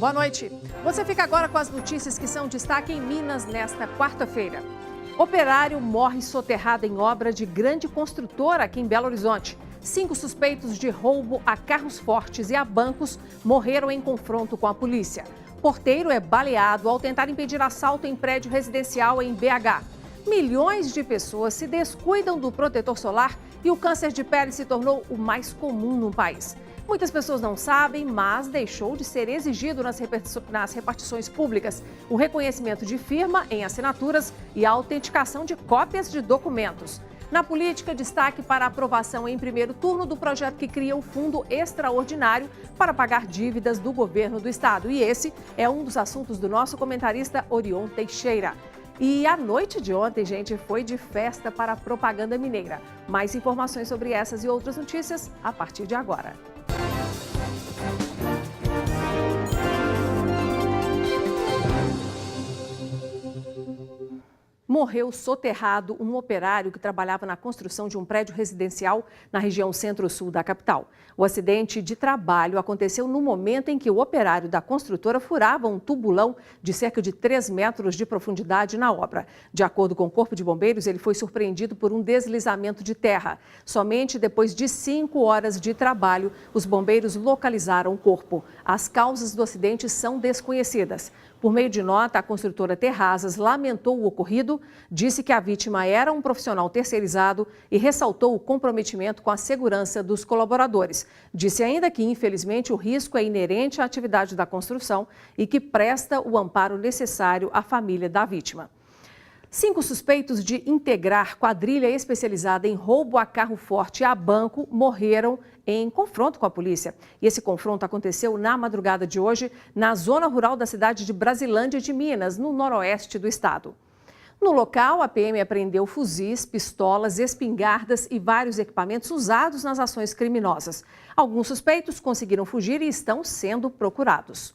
Boa noite. Você fica agora com as notícias que são destaque em Minas nesta quarta-feira. Operário morre soterrado em obra de grande construtora aqui em Belo Horizonte. 5 suspeitos de roubo a carros fortes e a bancos morreram em confronto com a polícia. Porteiro é baleado ao tentar impedir assalto em prédio residencial em BH. Milhões de pessoas se descuidam do protetor solar e o câncer de pele se tornou o mais comum no país. Muitas pessoas não sabem, mas deixou de ser exigido nas repartições públicas o reconhecimento de firma em assinaturas e a autenticação de cópias de documentos. Na política, destaque para a aprovação em primeiro turno do projeto que cria o Fundo Extraordinário para pagar dívidas do governo do estado. E esse é um dos assuntos do nosso comentarista Orion Teixeira. E a noite de ontem, gente, foi de festa para a propaganda mineira. Mais informações sobre essas e outras notícias a partir de agora. Morreu soterrado um operário que trabalhava na construção de um prédio residencial na região centro-sul da capital. O acidente de trabalho aconteceu no momento em que o operário da construtora furava um tubulão de cerca de 3 metros de profundidade na obra. De acordo com o Corpo de Bombeiros, ele foi surpreendido por um deslizamento de terra. Somente depois de 5 horas de trabalho, os bombeiros localizaram o corpo. As causas do acidente são desconhecidas. Por meio de nota, a construtora Terrazas lamentou o ocorrido, disse que a vítima era um profissional terceirizado e ressaltou o comprometimento com a segurança dos colaboradores. Disse ainda que, infelizmente, o risco é inerente à atividade da construção e que presta o amparo necessário à família da vítima. 5 suspeitos de integrar quadrilha especializada em roubo a carro forte e a banco morreram em confronto com a polícia. E esse confronto aconteceu na madrugada de hoje, na zona rural da cidade de Brasilândia de Minas, no noroeste do estado. No local, a PM apreendeu fuzis, pistolas, espingardas e vários equipamentos usados nas ações criminosas. Alguns suspeitos conseguiram fugir e estão sendo procurados.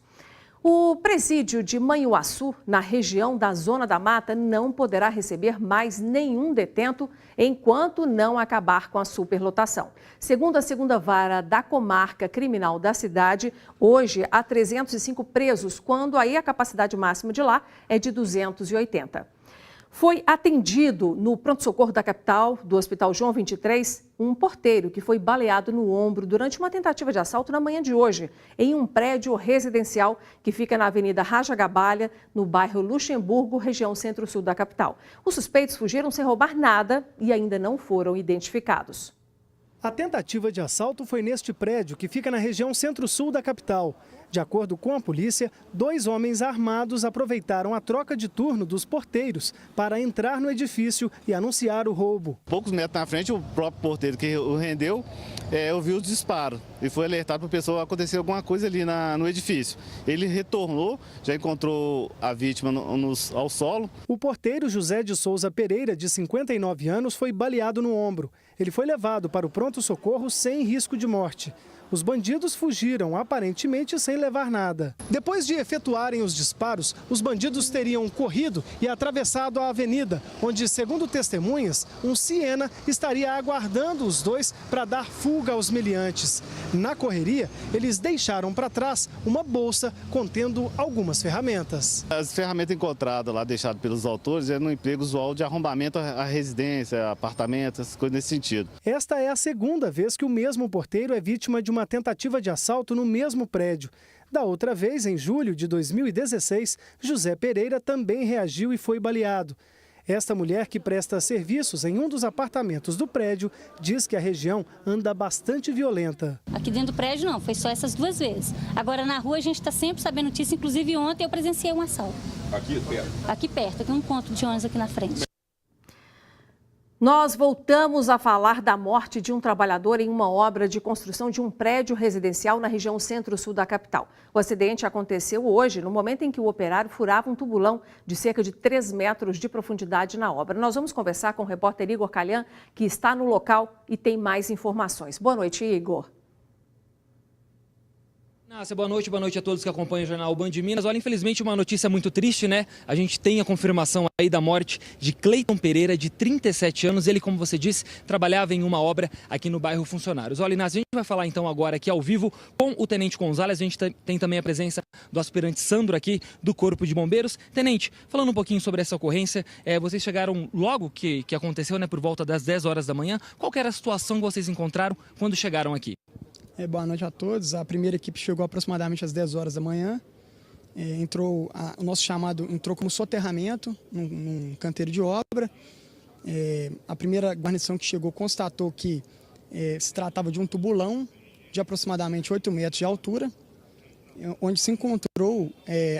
O presídio de Manhuaçu, na região da Zona da Mata, não poderá receber mais nenhum detento enquanto não acabar com a superlotação. Segundo a 2ª Vara da Comarca Criminal da cidade, hoje há 305 presos, quando aí a capacidade máxima de lá é de 280. Foi atendido no pronto-socorro da capital, do Hospital João 23, um porteiro que foi baleado no ombro durante uma tentativa de assalto na manhã de hoje, em um prédio residencial que fica na Avenida Raja Gabalha, no bairro Luxemburgo, região centro-sul da capital. Os suspeitos fugiram sem roubar nada e ainda não foram identificados. A tentativa de assalto foi neste prédio que fica na região centro-sul da capital. De acordo com a polícia, 2 homens armados aproveitaram a troca de turno dos porteiros para entrar no edifício e anunciar o roubo. Poucos metros na frente, o próprio porteiro que o rendeu ouviu os disparos e foi alertado para a pessoa acontecer alguma coisa ali no edifício. Ele retornou, já encontrou a vítima ao solo. O porteiro José de Souza Pereira, de 59 anos, foi baleado no ombro. Ele foi levado para o pronto-socorro sem risco de morte. Os bandidos fugiram, aparentemente sem levar nada. Depois de efetuarem os disparos, os bandidos teriam corrido e atravessado a avenida, onde, segundo testemunhas, um Siena estaria aguardando os dois para dar fuga aos meliantes. Na correria, eles deixaram para trás uma bolsa contendo algumas ferramentas. As ferramentas encontradas lá, deixadas pelos autores, é no emprego usual de arrombamento à residência, apartamentos, coisas nesse sentido. Esta é a 2ª vez que o mesmo porteiro é vítima de uma tentativa de assalto no mesmo prédio. Da outra vez, em julho de 2016, José Pereira também reagiu e foi baleado. Esta mulher, que presta serviços em um dos apartamentos do prédio, diz que a região anda bastante violenta. Aqui dentro do prédio não, foi só essas 2 vezes. Agora na rua a gente está sempre sabendo notícia, inclusive ontem eu presenciei um assalto. Aqui perto? Aqui perto, tem um ponto de ônibus aqui na frente. Nós voltamos a falar da morte de um trabalhador em uma obra de construção de um prédio residencial na região centro-sul da capital. O acidente aconteceu hoje, no momento em que o operário furava um tubulão de cerca de 3 metros de profundidade na obra. Nós vamos conversar com o repórter Igor Calhan, que está no local e tem mais informações. Boa noite, Igor. Boa noite a todos que acompanham o Jornal Band de Minas. Olha, infelizmente uma notícia muito triste, né? A gente tem a confirmação aí da morte de Cleiton Pereira, de 37 anos. Ele, como você disse, trabalhava em uma obra aqui no bairro Funcionários. Olha, Inácio, a gente vai falar então agora aqui ao vivo com o Tenente Gonzalez. A gente tem também a presença do aspirante Sandro aqui do Corpo de Bombeiros. Tenente, falando um pouquinho sobre essa ocorrência, vocês chegaram logo que aconteceu, né, por volta das 10 horas da manhã. Qual que era a situação que vocês encontraram quando chegaram aqui? Boa noite a todos. A primeira equipe chegou aproximadamente às 10 horas da manhã. O nosso chamado entrou como soterramento num canteiro de obra. A primeira guarnição que chegou constatou que se tratava de um tubulão de aproximadamente 8 metros de altura, onde se encontrou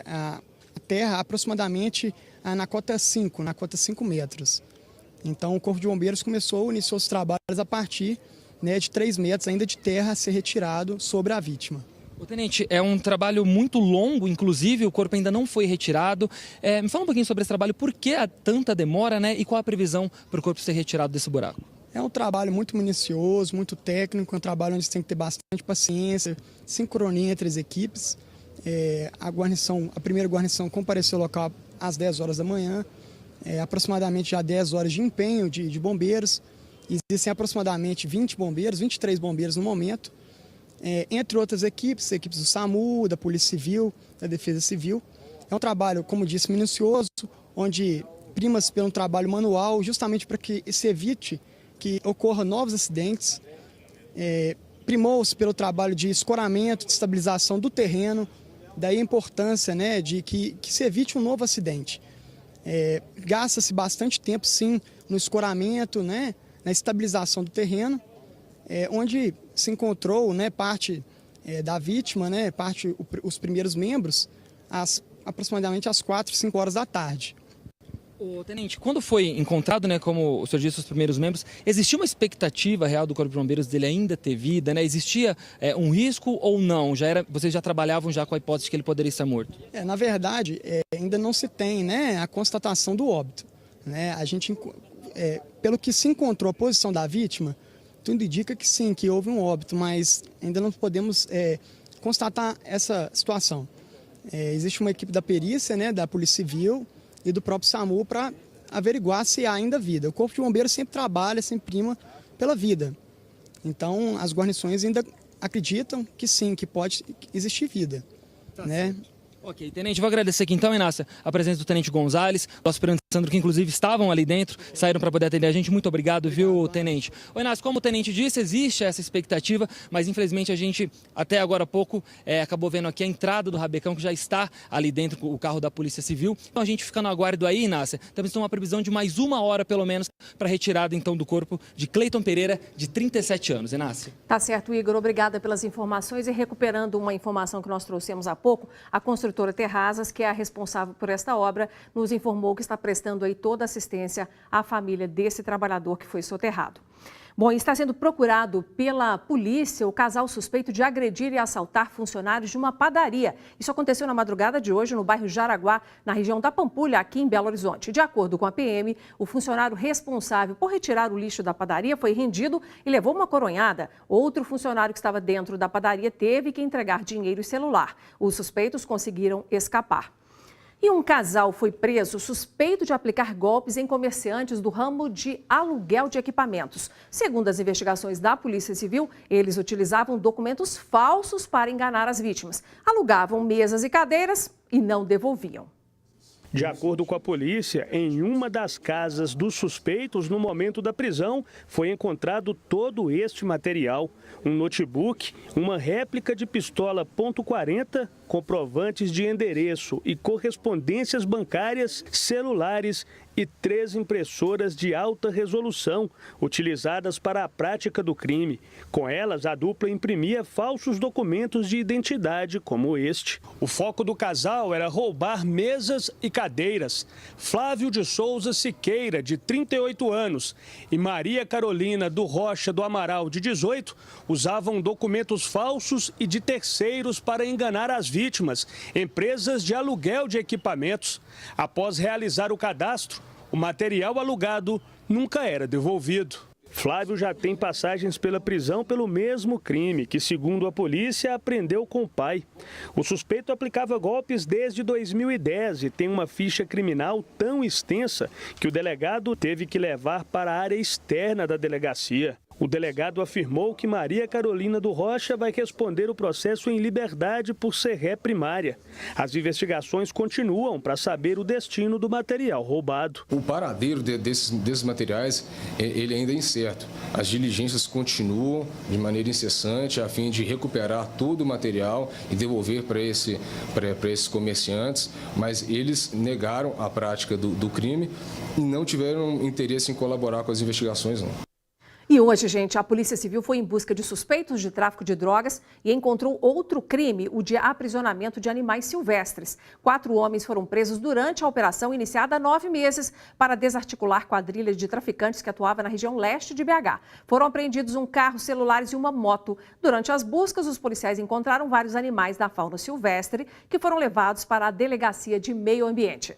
a terra aproximadamente na cota 5 metros. Então o Corpo de Bombeiros iniciou os trabalhos a partir de 3 metros ainda de terra a ser retirado sobre a vítima. Tenente, é um trabalho muito longo, inclusive o corpo ainda não foi retirado. Me fala um pouquinho sobre esse trabalho, por que há tanta demora, né? E qual a previsão para o corpo ser retirado desse buraco? É um trabalho muito minucioso, muito técnico, é um trabalho onde tem que ter bastante paciência, sincronia entre as equipes. A primeira guarnição compareceu ao local às 10 horas da manhã, aproximadamente já 10 horas de empenho de bombeiros. Existem aproximadamente 23 bombeiros no momento, entre outras equipes do SAMU, da Polícia Civil, da Defesa Civil. É um trabalho, como disse, minucioso, onde prima-se pelo trabalho manual, justamente para que se evite que ocorram novos acidentes. Primou-se pelo trabalho de escoramento, de estabilização do terreno, daí a importância, né, de que se evite um novo acidente. Gasta-se bastante tempo, sim, no escoramento, né, na estabilização do terreno, onde se encontrou, né, parte da vítima, né, os primeiros membros, aproximadamente às 4, 5 horas da tarde. Tenente, quando foi encontrado, né, como o senhor disse, os primeiros membros, existia uma expectativa real do Corpo de Bombeiros dele ainda ter vida, né? Existia um risco ou não? Vocês já trabalhavam já com a hipótese de que ele poderia estar morto? Na verdade, ainda não se tem, né, a constatação do óbito, né? A gente, pelo que se encontrou a posição da vítima, tudo indica que sim, que houve um óbito, mas ainda não podemos constatar essa situação. Existe uma equipe da perícia, né, da Polícia Civil e do próprio SAMU para averiguar se há ainda vida. O Corpo de Bombeiros sempre trabalha, sempre prima pela vida. Então, as guarnições ainda acreditam que sim, que pode existir vida, né? Ok, Tenente, vou agradecer aqui então, Inácia, a presença do Tenente Gonzalez, do aspirante Sandro, que inclusive estavam ali dentro, saíram para poder atender a gente. Muito obrigado, viu, Tenente? Ô, Inácio, como o Tenente disse, existe essa expectativa, mas infelizmente a gente, até agora há pouco, acabou vendo aqui a entrada do Rabecão, que já está ali dentro, o carro da Polícia Civil. Então a gente fica no aguardo aí, Inácia. Temos então uma previsão de mais 1 hora, pelo menos, para a retirada então do corpo de Cleiton Pereira, de 37 anos. Inácia. Tá certo, Igor. Obrigada pelas informações. E recuperando uma informação que nós trouxemos há pouco, a construtora Terrazas, que é a responsável por esta obra, nos informou que está prestando aí toda a assistência à família desse trabalhador que foi soterrado. Bom, está sendo procurado pela polícia o casal suspeito de agredir e assaltar funcionários de uma padaria. Isso aconteceu na madrugada de hoje no bairro Jaraguá, na região da Pampulha, aqui em Belo Horizonte. De acordo com a PM, o funcionário responsável por retirar o lixo da padaria foi rendido e levou uma coronhada. Outro funcionário que estava dentro da padaria teve que entregar dinheiro e celular. Os suspeitos conseguiram escapar. E um casal foi preso suspeito de aplicar golpes em comerciantes do ramo de aluguel de equipamentos. Segundo as investigações da Polícia Civil, eles utilizavam documentos falsos para enganar as vítimas. Alugavam mesas e cadeiras e não devolviam. De acordo com a polícia, em uma das casas dos suspeitos, no momento da prisão, foi encontrado todo este material. Um notebook, uma réplica de pistola .40, comprovantes de endereço e correspondências bancárias, celulares e 3 impressoras de alta resolução, utilizadas para a prática do crime. Com elas, a dupla imprimia falsos documentos de identidade, como este. O foco do casal era roubar mesas e cadeiras. Flávio de Souza Siqueira, de 38 anos, e Maria Carolina do Rocha do Amaral, de 18, usavam documentos falsos e de terceiros para enganar as vítimas, empresas de aluguel de equipamentos. Após realizar o cadastro, o material alugado nunca era devolvido. Flávio já tem passagens pela prisão pelo mesmo crime, que, segundo a polícia, aprendeu com o pai. O suspeito aplicava golpes desde 2010 e tem uma ficha criminal tão extensa que o delegado teve que levar para a área externa da delegacia. O delegado afirmou que Maria Carolina do Rocha vai responder o processo em liberdade por ser ré primária. As investigações continuam para saber o destino do material roubado. O paradeiro desses materiais ele ainda é incerto. As diligências continuam de maneira incessante a fim de recuperar todo o material e devolver para esses comerciantes, mas eles negaram a prática do crime e não tiveram interesse em colaborar com as investigações, não. E hoje, gente, a Polícia Civil foi em busca de suspeitos de tráfico de drogas e encontrou outro crime, o de aprisionamento de animais silvestres. 4 homens foram presos durante a operação iniciada há 9 meses para desarticular quadrilhas de traficantes que atuava na região leste de BH. Foram apreendidos um carro, celulares e uma moto. Durante as buscas, os policiais encontraram vários animais da fauna silvestre que foram levados para a Delegacia de Meio Ambiente.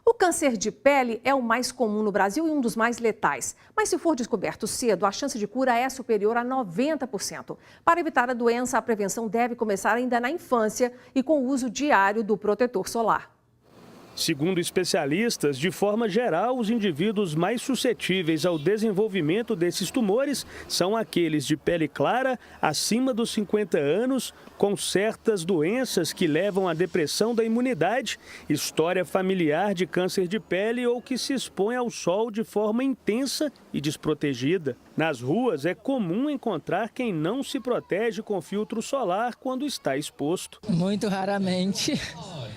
O câncer de pele é o mais comum no Brasil e um dos mais letais. Mas se for descoberto cedo, a chance de cura é superior a 90%. Para evitar a doença, a prevenção deve começar ainda na infância e com o uso diário do protetor solar. Segundo especialistas, de forma geral, os indivíduos mais suscetíveis ao desenvolvimento desses tumores são aqueles de pele clara, acima dos 50 anos, com certas doenças que levam à depressão da imunidade, história familiar de câncer de pele ou que se expõe ao sol de forma intensa e desprotegida. Nas ruas, é comum encontrar quem não se protege com filtro solar quando está exposto. Muito raramente.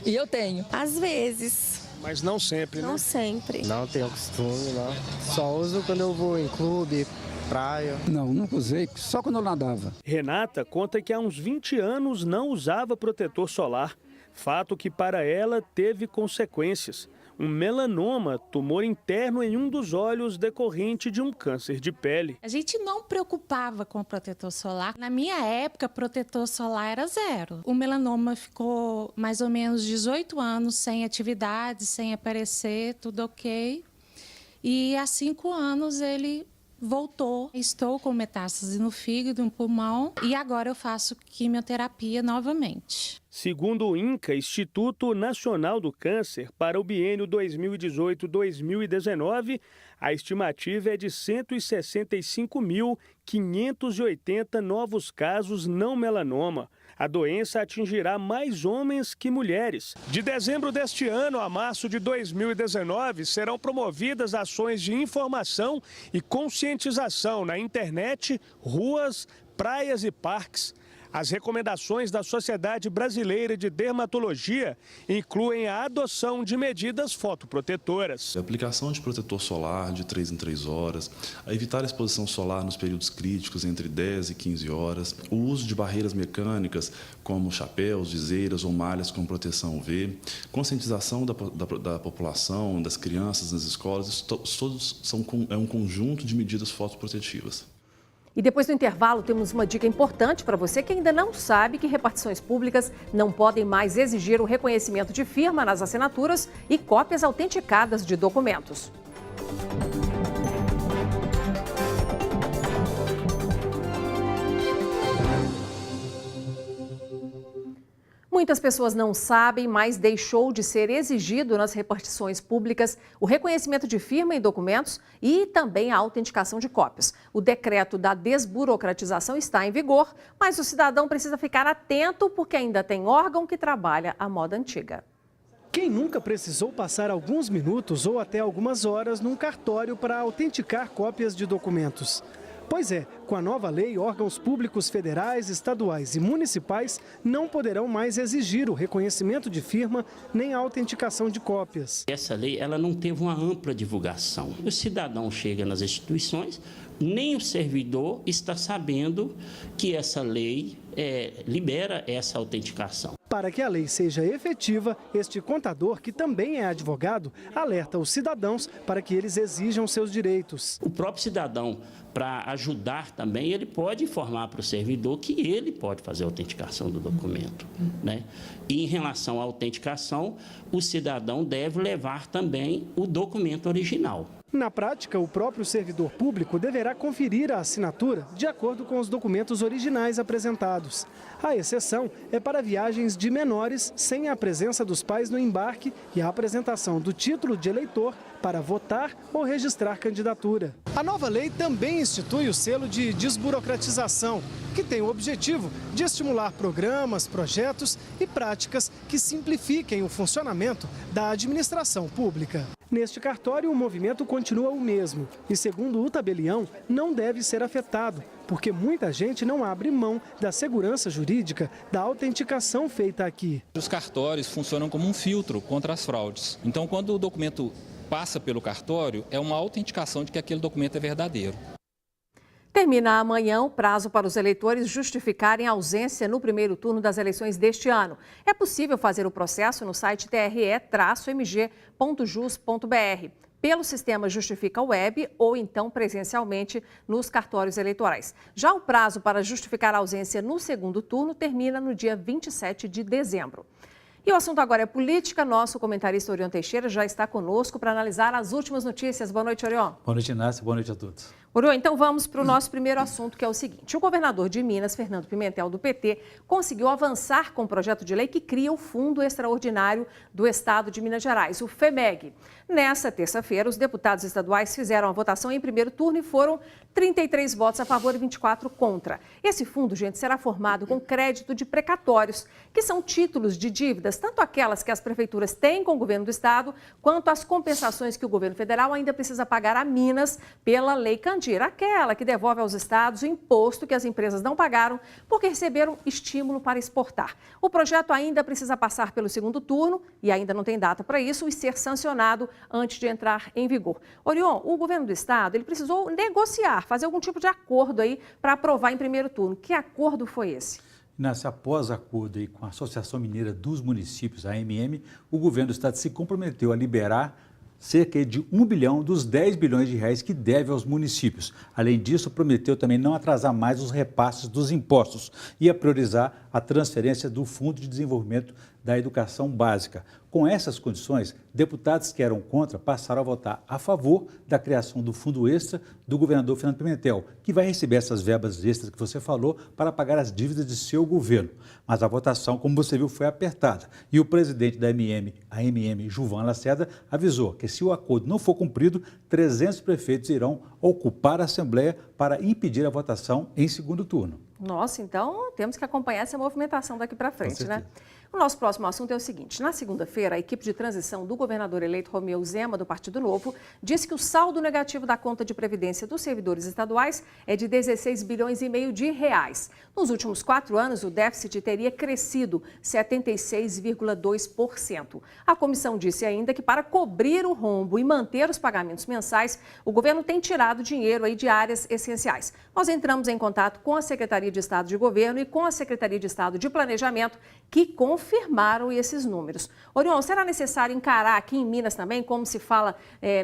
E eu tenho. Às vezes. Mas não sempre, né? Não sempre. Não tenho costume, não. Só uso quando eu vou em clube, praia. Não, nunca usei, só quando eu nadava. Renata conta que há uns 20 anos não usava protetor solar. Fato que para ela teve consequências. Um melanoma, tumor interno em um dos olhos decorrente de um câncer de pele. A gente não preocupava com o protetor solar. Na minha época, protetor solar era 0. O melanoma ficou mais ou menos 18 anos sem atividade, sem aparecer, tudo ok. E há 5 anos ele voltou. Estou com metástase no fígado, no pulmão e agora eu faço quimioterapia novamente. Segundo o INCA, Instituto Nacional do Câncer, para o biênio 2018-2019, a estimativa é de 165.580 novos casos não melanoma. A doença atingirá mais homens que mulheres. De dezembro deste ano a março de 2019, serão promovidas ações de informação e conscientização na internet, ruas, praias e parques. As recomendações da Sociedade Brasileira de Dermatologia incluem a adoção de medidas fotoprotetoras. A aplicação de protetor solar de 3 em 3 horas, a evitar a exposição solar nos períodos críticos entre 10 e 15 horas, o uso de barreiras mecânicas como chapéus, viseiras ou malhas com proteção UV, conscientização da população, das crianças nas escolas, isso todos é um conjunto de medidas fotoprotetivas. E depois do intervalo, temos uma dica importante para você que ainda não sabe que repartições públicas não podem mais exigir o reconhecimento de firma nas assinaturas e cópias autenticadas de documentos. Muitas pessoas não sabem, mas deixou de ser exigido nas repartições públicas o reconhecimento de firma em documentos e também a autenticação de cópias. O decreto da desburocratização está em vigor, mas o cidadão precisa ficar atento porque ainda tem órgão que trabalha à moda antiga. Quem nunca precisou passar alguns minutos ou até algumas horas num cartório para autenticar cópias de documentos? Pois é, com a nova lei, órgãos públicos federais, estaduais e municipais não poderão mais exigir o reconhecimento de firma nem a autenticação de cópias. Essa lei ela não teve uma ampla divulgação. O cidadão chega nas instituições, nem o servidor está sabendo que essa lei libera essa autenticação. Para que a lei seja efetiva, este contador, que também é advogado, alerta os cidadãos para que eles exijam seus direitos. O próprio cidadão, para ajudar também, ele pode informar para o servidor que ele pode fazer a autenticação do documento, né? E em relação à autenticação, o cidadão deve levar também o documento original. Na prática, o próprio servidor público deverá conferir a assinatura de acordo com os documentos originais apresentados. A exceção é para viagens de menores sem a presença dos pais no embarque e a apresentação do título de eleitor para votar ou registrar candidatura. A nova lei também institui o selo de desburocratização, que tem o objetivo de estimular programas, projetos e práticas que simplifiquem o funcionamento da administração pública. Neste cartório, o movimento continua o mesmo e, segundo o tabelião, não deve ser afetado, porque muita gente não abre mão da segurança jurídica da autenticação feita aqui. Os cartórios funcionam como um filtro contra as fraudes. Então, quando o documento passa pelo cartório, é uma autenticação de que aquele documento é verdadeiro. Termina amanhã o prazo para os eleitores justificarem a ausência no primeiro turno das eleições deste ano. É possível fazer o processo no site tre-mg.jus.br, pelo sistema Justifica Web ou então presencialmente nos cartórios eleitorais. Já o prazo para justificar a ausência no segundo turno termina no dia 27 de dezembro. E o assunto agora é política. Nosso comentarista Orion Teixeira já está conosco para analisar as últimas notícias. Boa noite, Orion. Boa noite, Inácio. Boa noite a todos. Orion, então vamos para o nosso primeiro assunto, que é o seguinte. O governador de Minas, Fernando Pimentel, do PT, conseguiu avançar com o projeto de lei que cria o Fundo Extraordinário do Estado de Minas Gerais, o FEMEG. Nessa terça-feira, os deputados estaduais fizeram a votação em primeiro turno e foram 33 votos a favor e 24 contra. Esse fundo, gente, será formado com crédito de precatórios, que são títulos de dívidas, tanto aquelas que as prefeituras têm com o governo do estado, quanto as compensações que o governo federal ainda precisa pagar a Minas pela Lei Candir, aquela que devolve aos estados o imposto que as empresas não pagaram porque receberam estímulo para exportar. O projeto ainda precisa passar pelo segundo turno e ainda não tem data para isso e ser sancionado antes de entrar em vigor. Orion, o governo do estado ele precisou negociar, fazer algum tipo de acordo aí para aprovar em primeiro turno. Que acordo foi esse? Inácio, após acordo aí com a Associação Mineira dos Municípios, a AMM, o governo do estado se comprometeu a liberar cerca de 1 bilhão dos 10 bilhões de reais que deve aos municípios. Além disso, prometeu também não atrasar mais os repasses dos impostos e a priorizar a transferência do Fundo de Desenvolvimento da Educação Básica. Com essas condições, deputados que eram contra passaram a votar a favor da criação do fundo extra do governador Fernando Pimentel, que vai receber essas verbas extras que você falou para pagar as dívidas de seu governo. Mas a votação, como você viu, foi apertada. E o presidente da AMM, Gilvan Lacerda, avisou que se o acordo não for cumprido, 300 prefeitos irão ocupar a Assembleia para impedir a votação em segundo turno. Nossa, então temos que acompanhar essa movimentação daqui para frente, né? O nosso próximo assunto é o seguinte. Na segunda-feira, a equipe de transição do governador eleito Romeu Zema, do Partido Novo, disse que o saldo negativo da conta de previdência dos servidores estaduais é de 16 bilhões e meio de reais. Nos últimos 4 anos, o déficit teria crescido 76,2%. A comissão disse ainda que para cobrir o rombo e manter os pagamentos mensais, o governo tem tirado dinheiro aí de áreas essenciais. Nós entramos em contato com a Secretaria de Estado de Governo e com a Secretaria de Estado de Planejamento, que confirmaram esses números. Orion, será necessário encarar aqui em Minas também, como se fala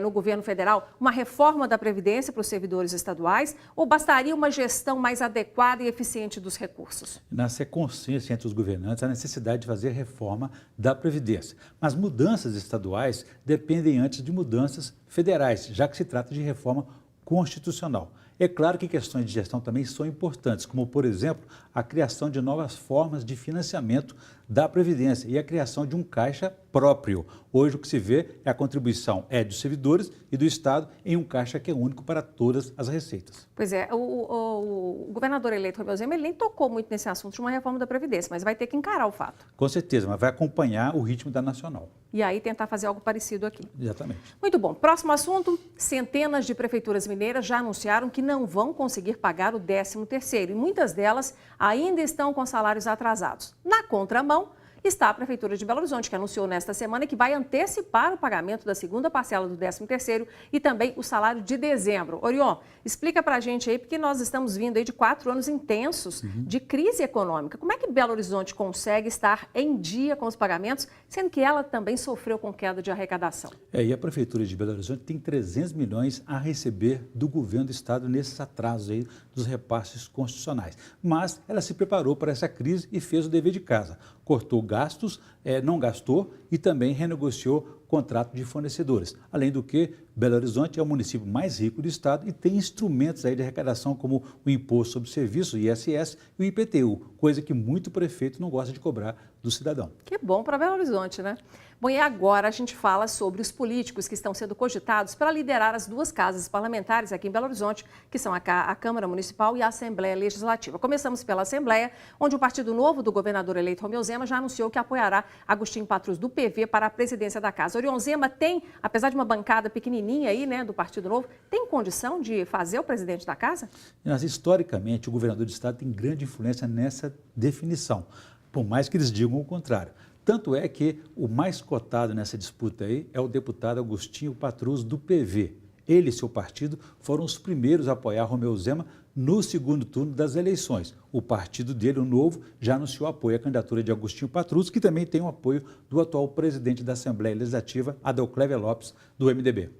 no governo federal, uma reforma da Previdência para os servidores estaduais ou bastaria uma gestão mais adequada e eficiente dos recursos? Nasce consciência entre os governantes a necessidade de fazer reforma da Previdência. Mas mudanças estaduais dependem antes de mudanças federais, já que se trata de reforma constitucional. É claro que questões de gestão também são importantes, como, por exemplo, a criação de novas formas de financiamento da Previdência e a criação de um caixa próprio. Hoje o que se vê é a contribuição dos servidores e do Estado em um caixa que é único para todas as receitas. Pois é, o governador eleito Romeu Zema ele nem tocou muito nesse assunto de uma reforma da Previdência, mas vai ter que encarar o fato. Com certeza, mas vai acompanhar o ritmo da Nacional. E aí tentar fazer algo parecido aqui. Exatamente. Muito bom. Próximo assunto, centenas de prefeituras mineiras já anunciaram que não vão conseguir pagar o 13º e muitas delas ainda estão com salários atrasados. Na contramão, está a Prefeitura de Belo Horizonte, que anunciou nesta semana que vai antecipar o pagamento da segunda parcela do 13º e também o salário de dezembro. Orion, explica pra gente aí, porque nós estamos vindo aí de 4 anos intensos de crise econômica. Como é que Belo Horizonte consegue estar em dia com os pagamentos, sendo que ela também sofreu com queda de arrecadação? E a Prefeitura de Belo Horizonte tem 300 milhões a receber do governo do estado nesses atrasos aí dos repasses constitucionais. Mas ela se preparou para essa crise e fez o dever de casa. Cortou gastos, não gastou e também renegociou contrato de fornecedores. Além do que, Belo Horizonte é o município mais rico do estado e tem instrumentos aí de arrecadação como o Imposto sobre Serviço, o ISS, e o IPTU, coisa que muito prefeito não gosta de cobrar do cidadão. Que bom para Belo Horizonte, né? Bom, e agora a gente fala sobre os políticos que estão sendo cogitados para liderar as duas casas parlamentares aqui em Belo Horizonte, que são a Câmara Municipal e a Assembleia Legislativa. Começamos pela Assembleia, onde o Partido Novo do governador eleito Romeu Zema já anunciou que apoiará Agostinho Patrus do PV para a presidência da casa. Orion Zema tem, apesar de uma bancada pequenininha aí, né, do Partido Novo, tem condição de fazer o presidente da casa? Mas, historicamente, o governador do estado tem grande influência nessa definição, por mais que eles digam o contrário. Tanto é que o mais cotado nessa disputa aí é o deputado Agostinho Patrus do PV. Ele e seu partido foram os primeiros a apoiar Romeu Zema no segundo turno das eleições. O partido dele, o Novo, já anunciou apoio à candidatura de Agostinho Patrus, que também tem o apoio do atual presidente da Assembleia Legislativa, Adalclévia Lopes, do MDB.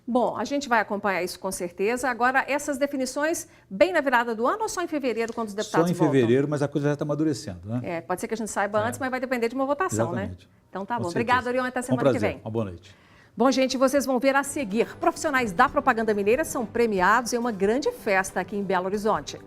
Bom, a gente vai acompanhar isso com certeza. Agora, essas definições bem na virada do ano ou só em fevereiro, quando os deputados voltam? Só em fevereiro, mas a coisa já está amadurecendo, né? Pode ser que a gente saiba antes, mas vai depender de uma votação, exatamente, né? Então tá bom. Obrigada, Orion. Até semana que vem. Uma boa noite. Bom, gente, vocês vão ver a seguir. Profissionais da propaganda mineira são premiados em uma grande festa aqui em Belo Horizonte.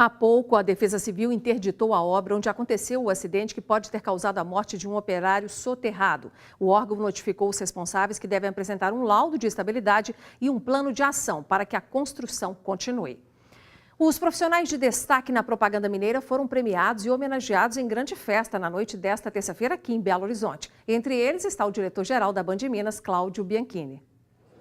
Há pouco, a Defesa Civil interditou a obra onde aconteceu o acidente que pode ter causado a morte de um operário soterrado. O órgão notificou os responsáveis que devem apresentar um laudo de estabilidade e um plano de ação para que a construção continue. Os profissionais de destaque na propaganda mineira foram premiados e homenageados em grande festa na noite desta terça-feira aqui em Belo Horizonte. Entre eles está o diretor-geral da Band Minas, Cláudio Bianchini.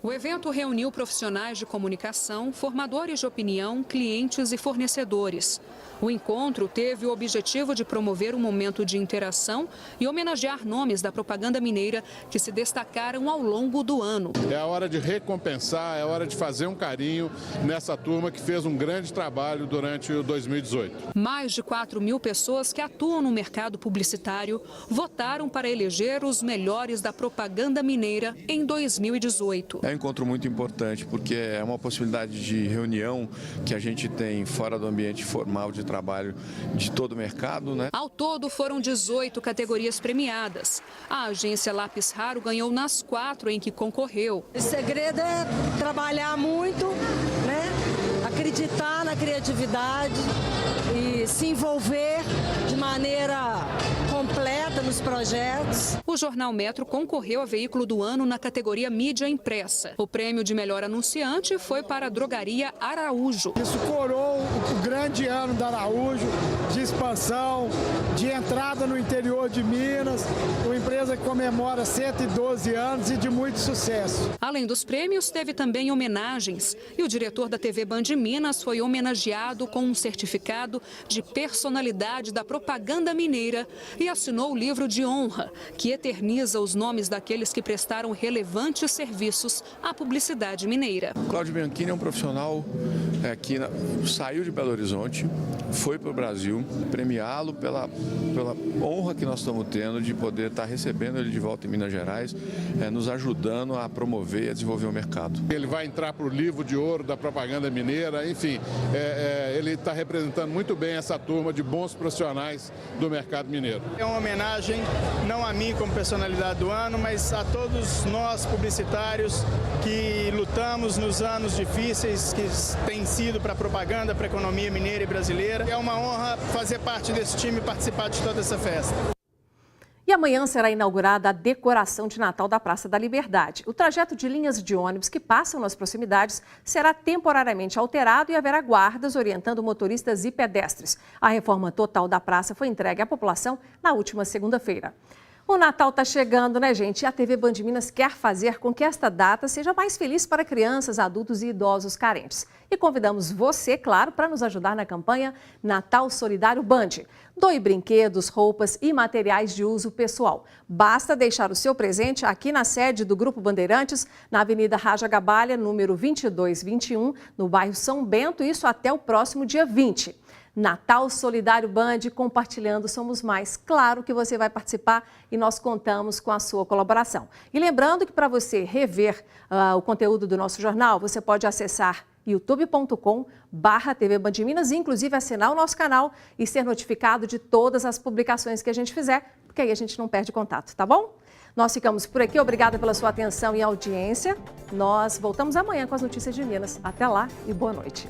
O evento reuniu profissionais de comunicação, formadores de opinião, clientes e fornecedores. O encontro teve o objetivo de promover um momento de interação e homenagear nomes da propaganda mineira que se destacaram ao longo do ano. É a hora de recompensar, é a hora de fazer um carinho nessa turma que fez um grande trabalho durante o 2018. Mais de 4.000 pessoas que atuam no mercado publicitário votaram para eleger os melhores da propaganda mineira em 2018. É um encontro muito importante porque é uma possibilidade de reunião que a gente tem fora do ambiente formal de trabalho de todo o mercado, né? Ao todo foram 18 categorias premiadas. A agência Lápis Raro ganhou nas 4 em que concorreu. O segredo é trabalhar muito, né? Acreditar na criatividade e se envolver de maneira completa nos projetos. O Jornal Metro concorreu a veículo do ano na categoria mídia impressa. O prêmio de melhor anunciante foi para a drogaria Araújo. Isso coroou o grande ano da Araújo, de expansão, de entrada no interior de Minas, uma empresa que comemora 112 anos e de muito sucesso. Além dos prêmios, teve também homenagens. E o diretor da TV Band Minas foi homenageado com um certificado de personalidade da propaganda mineira e assinou o livro de honra, que eterniza os nomes daqueles que prestaram relevantes serviços à publicidade mineira. Cláudio Bianchini é um profissional que saiu de Belo Horizonte, foi para o Brasil, premiá-lo pela honra que nós estamos tendo de poder estar recebendo ele de volta em Minas Gerais, nos ajudando a promover e a desenvolver o mercado. Ele vai entrar para o livro de ouro da propaganda mineira, enfim, ele está representando muito bem essa turma de bons profissionais do mercado mineiro. É uma homenagem não a mim como personalidade do ano, mas a todos nós publicitários que lutamos nos anos difíceis que têm sido para a propaganda, para a economia mineira e brasileira. É uma honra fazer parte desse time e participar de toda essa festa. E amanhã será inaugurada a decoração de Natal da Praça da Liberdade. O trajeto de linhas de ônibus que passam nas proximidades será temporariamente alterado e haverá guardas orientando motoristas e pedestres. A reforma total da praça foi entregue à população na última segunda-feira. O Natal está chegando, né, gente? E a TV Band Minas quer fazer com que esta data seja mais feliz para crianças, adultos e idosos carentes. E convidamos você, claro, para nos ajudar na campanha Natal Solidário Band. Doe brinquedos, roupas e materiais de uso pessoal. Basta deixar o seu presente aqui na sede do Grupo Bandeirantes, na Avenida Raja Gabalha, número 2221, no bairro São Bento, isso até o próximo dia 20. Natal Solidário Band, compartilhando somos mais. Claro que você vai participar e nós contamos com a sua colaboração. E lembrando que para você rever o conteúdo do nosso jornal, você pode acessar youtube.com/TV Band Minas e inclusive assinar o nosso canal e ser notificado de todas as publicações que a gente fizer, porque aí a gente não perde contato, tá bom? Nós ficamos por aqui, obrigada pela sua atenção e audiência. Nós voltamos amanhã com as notícias de Minas. Até lá e boa noite.